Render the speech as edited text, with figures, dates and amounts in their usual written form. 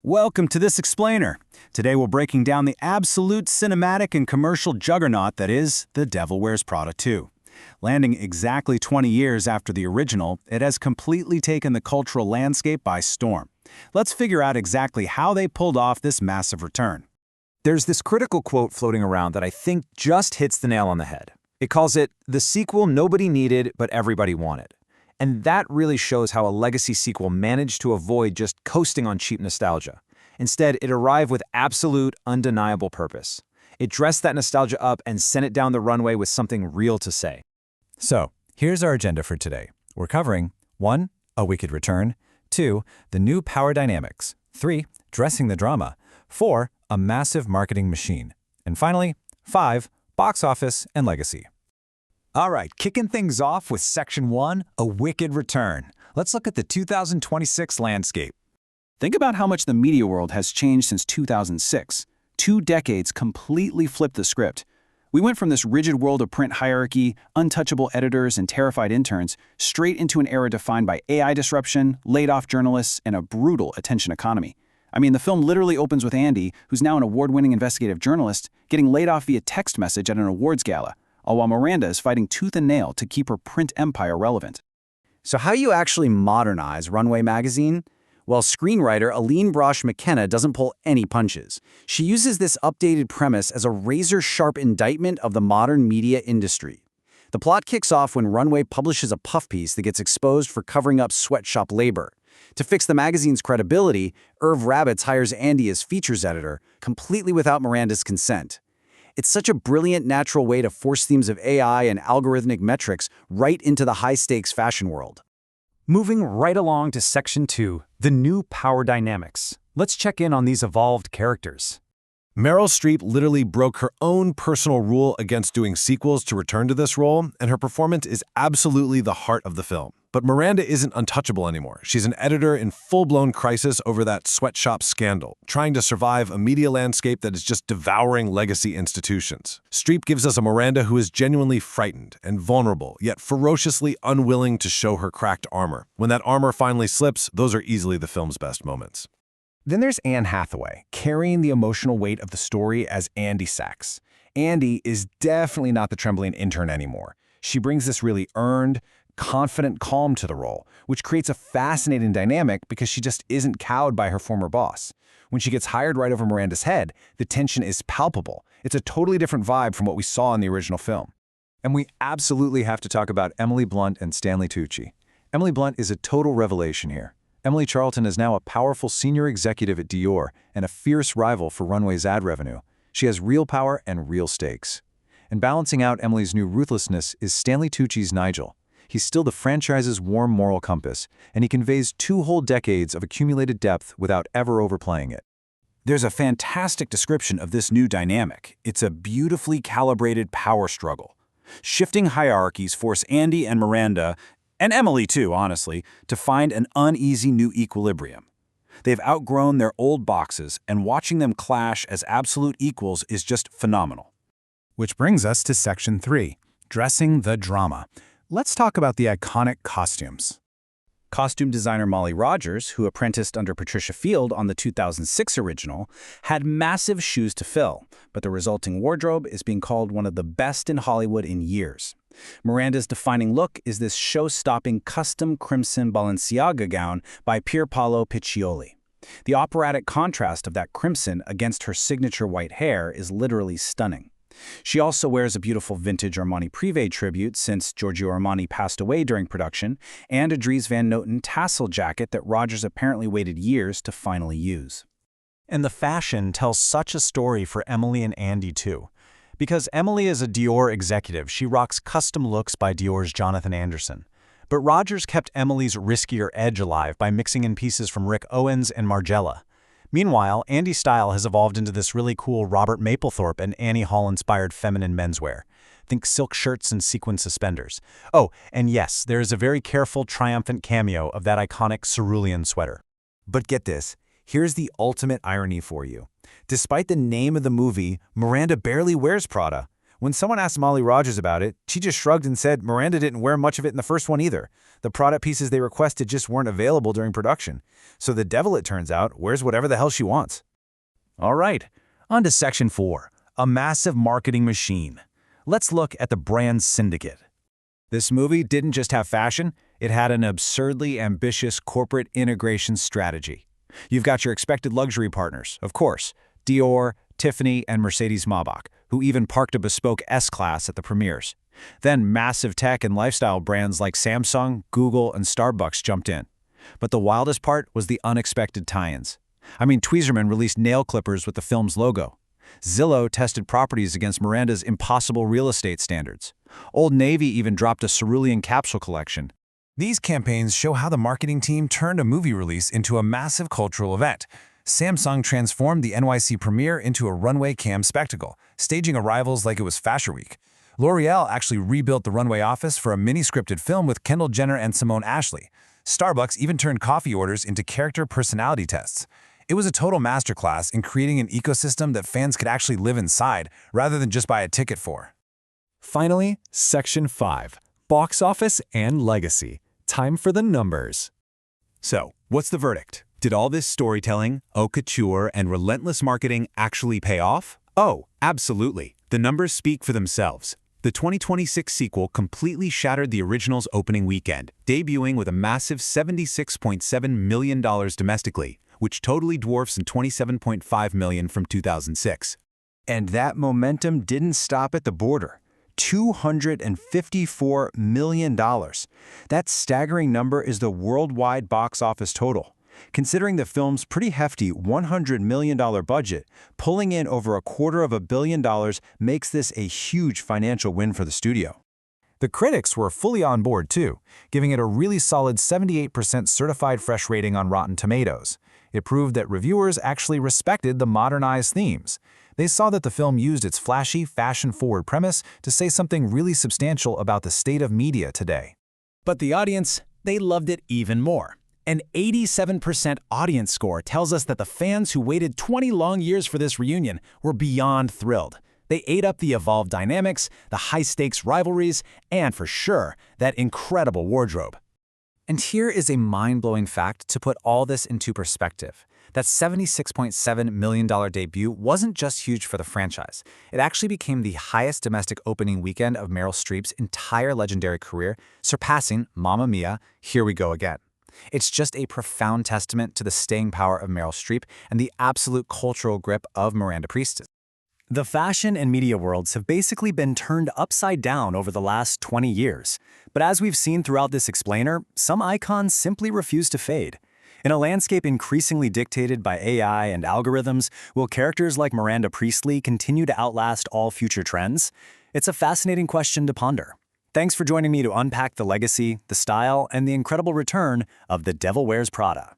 Welcome to this explainer. Today we're breaking down the absolute cinematic and commercial juggernaut that is The Devil Wears Prada 2. Landing exactly 20 years after the original, it has completely taken the cultural landscape by storm. Let's figure out exactly how they pulled off this massive return. There's this critical quote floating around that I think just hits the nail on the head. It calls it the sequel nobody needed but everybody wanted. And that really shows how a legacy sequel managed to avoid just coasting on cheap nostalgia. Instead, it arrived with absolute, undeniable purpose. It dressed that nostalgia up and sent it down the runway with something real to say. So, here's our agenda for today. We're covering 1. A wicked return. 2. The new power dynamics. 3. Dressing the drama. 4. A massive marketing machine. And finally, 5. Box office and legacy. All right, kicking things off with Section 1, A Wicked Return. Let's look at the 2026 landscape. Think about how much the media world has changed since 2006. 2 decades completely flipped the script. We went from this rigid world of print hierarchy, untouchable editors, and terrified interns, straight into an era defined by AI disruption, laid-off journalists, and a brutal attention economy. I mean, the film literally opens with Andy, who's now an award-winning investigative journalist, getting laid off via text message at an awards gala, all while Miranda is fighting tooth and nail to keep her print empire relevant. So how you actually modernize Runway magazine? Well, screenwriter Aline Brosh McKenna doesn't pull any punches. She uses this updated premise as a razor-sharp indictment of the modern media industry. The plot kicks off when Runway publishes a puff piece that gets exposed for covering up sweatshop labor. To fix the magazine's credibility, Irv Rabbits hires Andy as features editor, completely without Miranda's consent. It's such a brilliant natural way to force themes of AI and algorithmic metrics right into the high-stakes fashion world. Moving right along to Section 2, the new power dynamics. Let's check in on these evolved characters. Meryl Streep literally broke her own personal rule against doing sequels to return to this role, and her performance is absolutely the heart of the film. But Miranda isn't untouchable anymore. She's an editor in full-blown crisis over that sweatshop scandal, trying to survive a media landscape that is just devouring legacy institutions. Streep gives us a Miranda who is genuinely frightened and vulnerable, yet ferociously unwilling to show her cracked armor. When that armor finally slips, those are easily the film's best moments. Then there's Anne Hathaway, carrying the emotional weight of the story as Andy Sachs. Andy is definitely not the trembling intern anymore. She brings this really earned, confident calm to the role, which creates a fascinating dynamic because she just isn't cowed by her former boss. When she gets hired right over Miranda's head, the tension is palpable. It's a totally different vibe from what we saw in the original film. And we absolutely have to talk about Emily Blunt and Stanley Tucci. Emily Blunt is a total revelation here. Emily Charlton is now a powerful senior executive at Dior and a fierce rival for Runway's ad revenue. She has real power and real stakes. And balancing out Emily's new ruthlessness is Stanley Tucci's Nigel. He's still the franchise's warm moral compass, and he conveys 2 whole decades of accumulated depth without ever overplaying it. There's a fantastic description of this new dynamic. It's a beautifully calibrated power struggle. Shifting hierarchies force Andy and Miranda, and Emily too, honestly, to find an uneasy new equilibrium. They've outgrown their old boxes, and watching them clash as absolute equals is just phenomenal. Which brings us to Section 3, Dressing the Drama. Let's talk about the iconic costumes. Costume designer Molly Rogers, who apprenticed under Patricia Field on the 2006 original, had massive shoes to fill, but the resulting wardrobe is being called one of the best in Hollywood in years. Miranda's defining look is this show-stopping custom crimson Balenciaga gown by Pierpaolo Piccioli. The operatic contrast of that crimson against her signature white hair is literally stunning. She also wears a beautiful vintage Armani Privé tribute since Giorgio Armani passed away during production, and a Dries Van Noten tassel jacket that Rogers apparently waited years to finally use. And the fashion tells such a story for Emily and Andy too. Because Emily is a Dior executive, she rocks custom looks by Dior's Jonathan Anderson. But Rogers kept Emily's riskier edge alive by mixing in pieces from Rick Owens and Margiela. Meanwhile, Andy's style has evolved into this really cool Robert Mapplethorpe and Annie Hall-inspired feminine menswear. Think silk shirts and sequin suspenders. Oh, and yes, there is a very careful, triumphant cameo of that iconic cerulean sweater. But get this, here's the ultimate irony for you. Despite the name of the movie, Miranda barely wears Prada. When someone asked Molly Rogers about it, she just shrugged and said Miranda didn't wear much of it in the first one either. The product pieces they requested just weren't available during production. So the devil, it turns out, wears whatever the hell she wants. All right, on to Section 4, a massive marketing machine. Let's look at the brand syndicate. This movie didn't just have fashion, it had an absurdly ambitious corporate integration strategy. You've got your expected luxury partners, of course, Dior, Tiffany, and Mercedes-Maybach, who even parked a bespoke S-Class at the premieres. Then massive tech and lifestyle brands like Samsung, Google, and Starbucks jumped in. But the wildest part was the unexpected tie-ins. Tweezerman released nail clippers with the film's logo. Zillow tested properties against Miranda's impossible real estate standards. Old Navy even dropped a cerulean capsule collection. These campaigns show how the marketing team turned a movie release into a massive cultural event. Samsung transformed the NYC premiere into a runway cam spectacle, staging arrivals like it was Fashion Week. L'Oreal actually rebuilt the runway office for a mini-scripted film with Kendall Jenner and Simone Ashley. Starbucks even turned coffee orders into character personality tests. It was a total masterclass in creating an ecosystem that fans could actually live inside, rather than just buy a ticket for. Finally, Section 5, Box Office and Legacy. Time for the numbers. So, what's the verdict? Did all this storytelling, haute couture, and relentless marketing actually pay off? Oh, absolutely. The numbers speak for themselves. The 2026 sequel completely shattered the original's opening weekend, debuting with a massive $76.7 million domestically, which totally dwarfs the $27.5 million from 2006. And that momentum didn't stop at the border. $254 million. That staggering number is the worldwide box office total. Considering the film's pretty hefty $100 million budget, pulling in over $250 million makes this a huge financial win for the studio. The critics were fully on board too, giving it a really solid 78% certified fresh rating on Rotten Tomatoes. It proved that reviewers actually respected the modernized themes. They saw that the film used its flashy, fashion-forward premise to say something really substantial about the state of media today. But the audience, they loved it even more. An 87% audience score tells us that the fans who waited 20 long years for this reunion were beyond thrilled. They ate up the evolved dynamics, the high-stakes rivalries, and for sure, that incredible wardrobe. And here is a mind-blowing fact to put all this into perspective. That $76.7 million debut wasn't just huge for the franchise. It actually became the highest domestic opening weekend of Meryl Streep's entire legendary career, surpassing Mamma Mia, Here We Go Again. It's just a profound testament to the staying power of Meryl Streep and the absolute cultural grip of Miranda Priestly. The fashion and media worlds have basically been turned upside down over the last 20 years. But as we've seen throughout this explainer, some icons simply refuse to fade. In a landscape increasingly dictated by AI and algorithms, will characters like Miranda Priestly continue to outlast all future trends? It's a fascinating question to ponder. Thanks for joining me to unpack the legacy, the style, and the incredible return of The Devil Wears Prada.